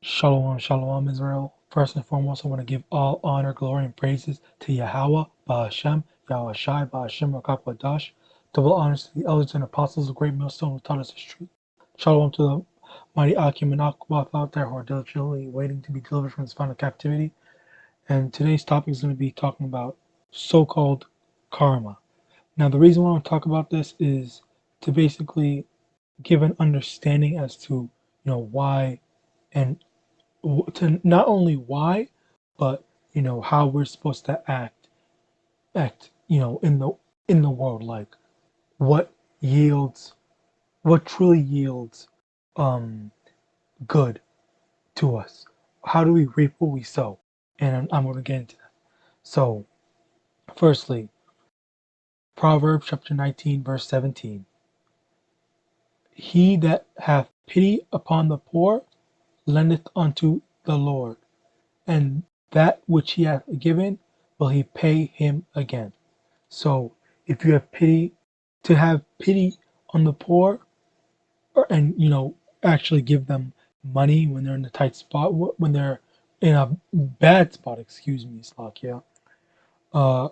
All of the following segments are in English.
Shalom, shalom, Israel. First and foremost, I want to give all honor, glory, and praises to YAHAWAH, BAHASHEM, YAHAWASHI, BAHASHEM, RAKAKWADASH. Double honors to the elders and apostles of Great Millstone who taught us the truth. Shalom to the mighty Akim and Akwath out there who are diligently waiting to be delivered from this final captivity. And today's topic is going to be talking about so-called karma. Now, the reason why I want to talk about this is to basically give an understanding as to, why and to not only why, but how we're supposed to act in the world, like what yields, what truly yields um good to us. How do we reap what we sow? And I'm going to get into that. So, firstly, Proverbs chapter 19, verse 17. He that hath pity upon the poor lendeth unto the Lord, and that which he hath given will he pay him again. So if you have pity, to have pity on the poor, and actually give them money when they're in a tight spot, when they're in a bad spot, excuse me, Slakia. Uh,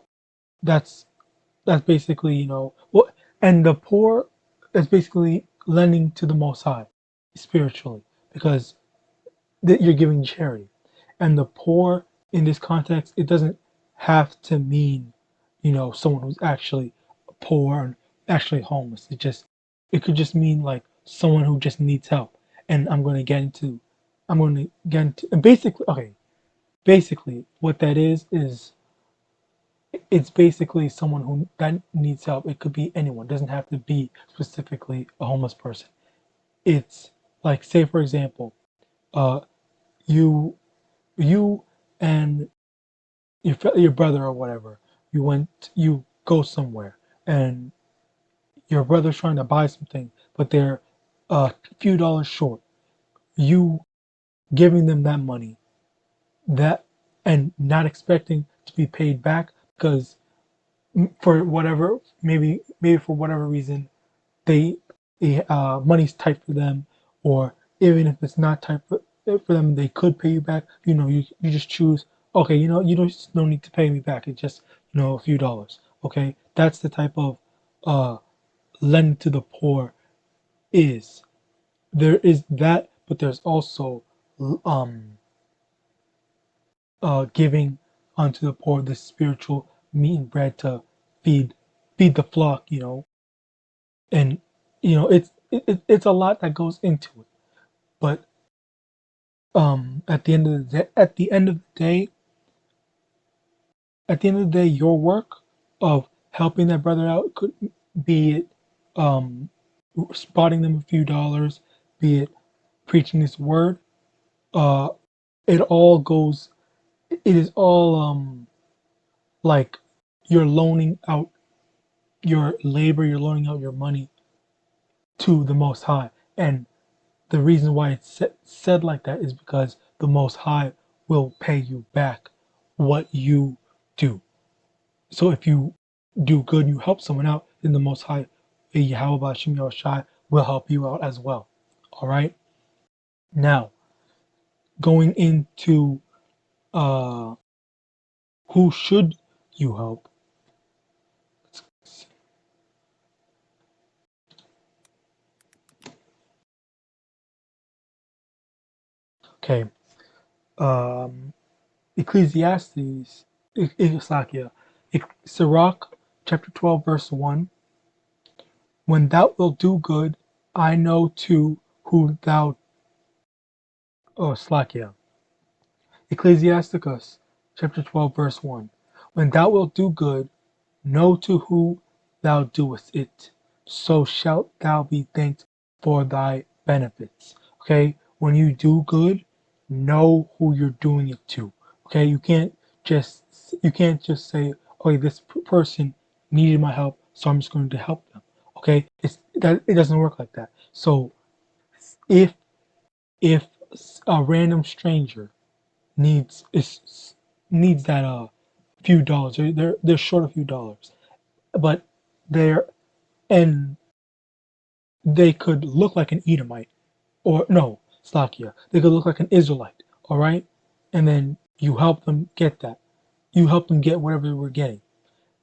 that's basically what, and the poor is basically lending to the Most High spiritually, because that you're giving charity. And the poor in this context, it doesn't have to mean, someone who's actually poor and actually homeless. It could just mean like someone who just needs help. And I'm going to get into, and basically what that is it's basically someone who that needs help. It could be anyone. It doesn't have to be specifically a homeless person. It's like, say for example, uh, you you and your brother or whatever, you go somewhere, and your brother's trying to buy something, but they're a few dollars short. You giving them that money, that and not expecting to be paid back, because for whatever, maybe for whatever reason, they money's tight for them, or even if it's not tight for them, they could pay you back. You just choose, okay, you don't no need to pay me back. It's just a few dollars. Okay, that's the type of uh lend to the poor. Is There is that, but there's also um giving unto the poor, the spiritual meat and bread to feed feed the flock. And it's a lot that goes into it. But at the end of the day, your work of helping that brother out, could be it spotting them a few dollars, be it preaching this word. uh it all goes it is all like you're loaning out your labor, you're loaning out your money to the Most High. And the reason why it's said like that is because the Most High will pay you back what you do. So if you do good, you help someone out, then the Most High, YAHAWAH will help you out as well. All right. Now, going into uh, who should you help? Okay. Um, Ecclesiastes, Slakia, Sirach, chapter 12, verse 1. When thou wilt do good, I know too who thou, Slakia. Ecclesiasticus, chapter 12, verse 1. When thou wilt do good, know to who thou doest it, so shalt thou be thanked for thy benefits. Okay? When you do good, know who you're doing it to. Okay? You can't just say, okay, this person needed my help, so I'm just going to help them. Okay? It doesn't work like that. So if if a random stranger needs that few dollars, they're short a few dollars, but they're and they could look like an Edomite, or no. Slakia. They could look like an Israelite, all right? And then you help them get that. You help them get whatever they were getting.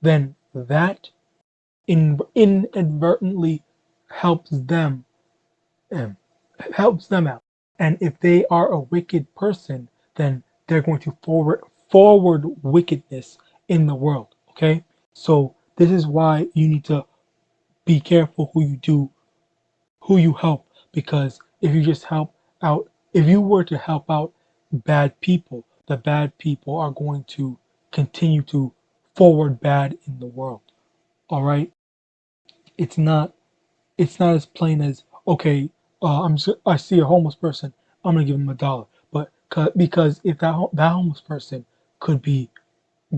Then that inadvertently helps them um, helps them out. And if they are a wicked person, then they're going to forward wickedness in the world. Okay, so this is why you need to be careful who you help, because if you just help out, if you were to help out bad people, the bad people are going to continue to forward bad in the world. All right, it's not it's not as plain as, okay, I see a homeless person, I'm gonna give him $1, but because if that homeless person could be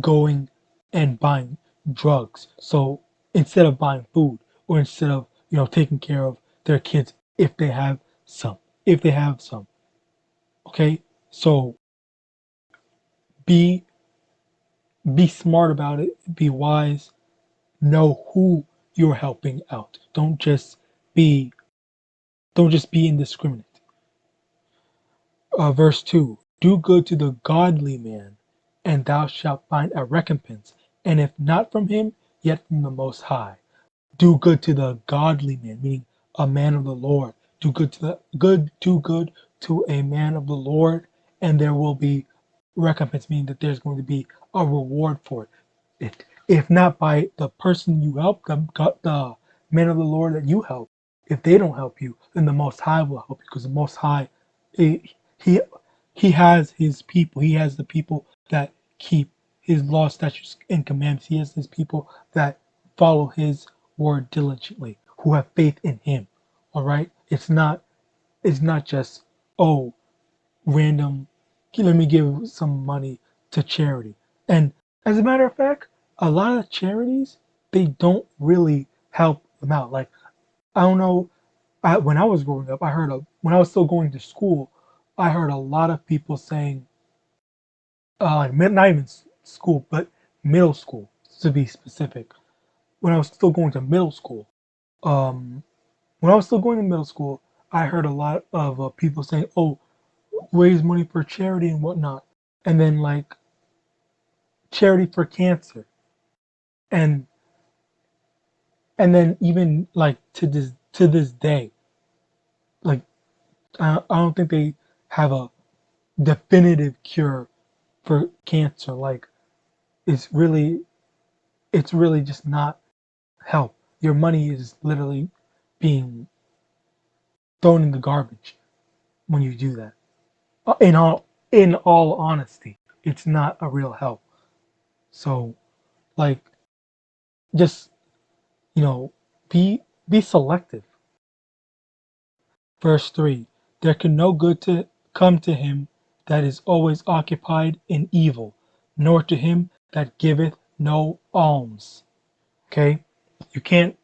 going and buying drugs, so instead of buying food, or instead of taking care of their kids, if they have some, okay, so be be smart about it, be wise, know who you're helping out. Be don't just be indiscriminate. Verse 2, do good to the godly man, and thou shalt find a recompense, and if not from him, yet from the Most High. Do good to the godly man, meaning a man of the Lord. Do good to a man of the Lord, and there will be recompense, meaning that there's going to be a reward for it. If not by the person you help, the man of the Lord that you help, if they don't help you, then the Most High will help you, because the Most High, he he he has his people. He has the people that keep his law, statutes, and commandments. He has his people that follow his word diligently, who have faith in him. All right? It's not just, oh, random, let me give some money to charity. And as a matter of fact, a lot of charities, they don't really help them out. Like, I don't know, when I was growing up, when I was still going to school, I heard a lot of people saying, not even school, but middle school, to be specific. When I was still going to middle school, um, when I was still going to middle school, I heard a lot of people saying, "Oh, raise money for charity and whatnot," and then like charity for cancer, and and then even like to this day, like I don't think they have a definitive cure for cancer. Like it's really it's really just not help. Your money is literally being thrown in the garbage when you do that. In all honesty, it's not a real help. So like just you know be selective. Verse 3, there can no good to come to him that is always occupied in evil, nor to him that giveth no alms. Okay? You can't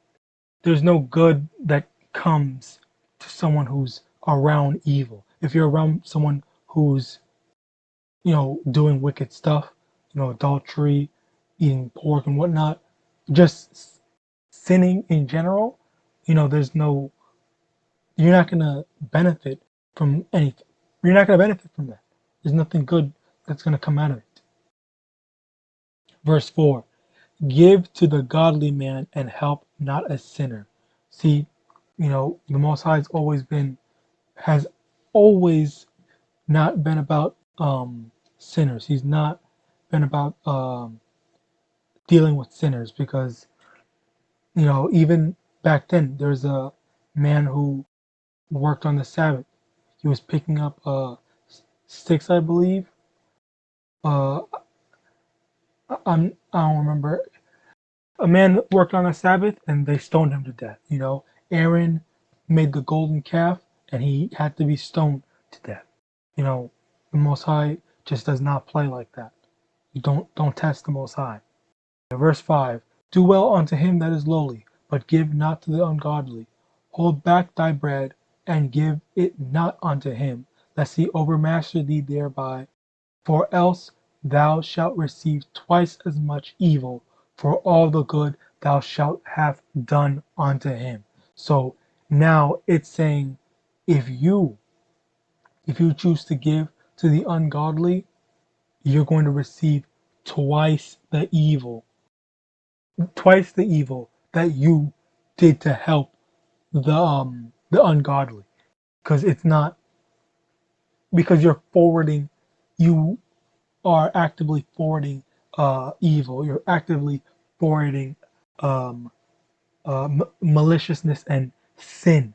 There's no good that comes to someone who's around evil. If you're around someone who's, doing wicked stuff, adultery, eating pork and whatnot, just sinning in general, there's no, you're not going to benefit from anything. You're not going to benefit from that. There's nothing good that's going to come out of it. Verse 4, give to the godly man and help not a sinner. See, the Most High has always not been about sinners. He's not been about dealing with sinners, because even back then there's a man who worked on the Sabbath. He was picking up sticks, I believe. Uh, I don't remember. A man worked on the Sabbath and they stoned him to death. Aaron made the golden calf and he had to be stoned to death. The Most High just does not play like that. You don't test the Most High. Verse 5, do well unto him that is lowly, but give not to the ungodly. Hold back thy bread, and give it not unto him, lest he overmaster thee thereby. For else thou shalt receive twice as much evil for all the good thou shalt have done unto him. So now it's saying, if you If you choose to give to the ungodly, you're going to receive twice the evil, twice the evil that you did to help the ungodly, because it's not because you're forwarding, you are actively forwarding evil. You're actively forwarding um, maliciousness and sin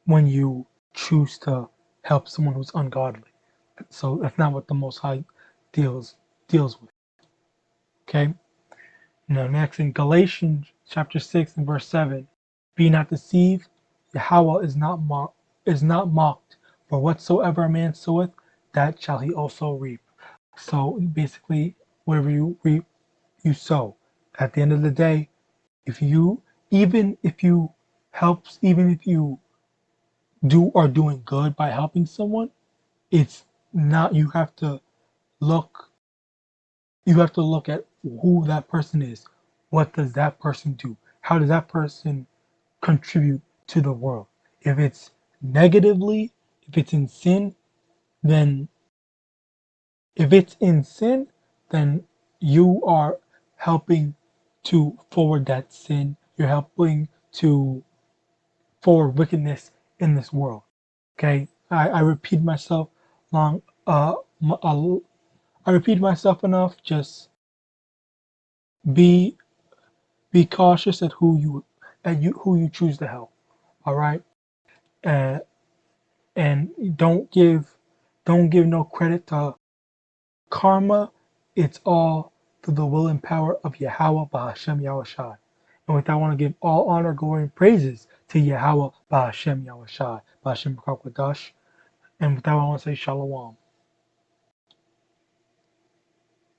when you choose to help someone who's ungodly. So that's not what the Most High deals with. Okay. Now next in Galatians chapter 6 and verse 7, be not deceived, Yahweh is not mocked, for whatsoever a man soweth, that shall he also reap. So basically, whatever you reap, you sow. At the end of the day, if you even if you helps, even if you are doing good by helping someone, it's not look you have to look at who that person is. What does that person do? How does that person contribute to the world? If it's negatively, if it's in sin, then if it's in sin, then you are helping to forward that sin. You're helping to forward wickedness in this world. Okay, I repeat myself long. I repeat myself enough. Just be be cautious at who you choose to help. All right, uh, and don't give no credit to karma. It's all through the will and power of Yahweh Bahashem Yahushai. And with that, I want to give all honor, glory, and praises to Yahweh Bahashem Yahushai, Bahashem Kakwadash. And with that, I want to say Shalom.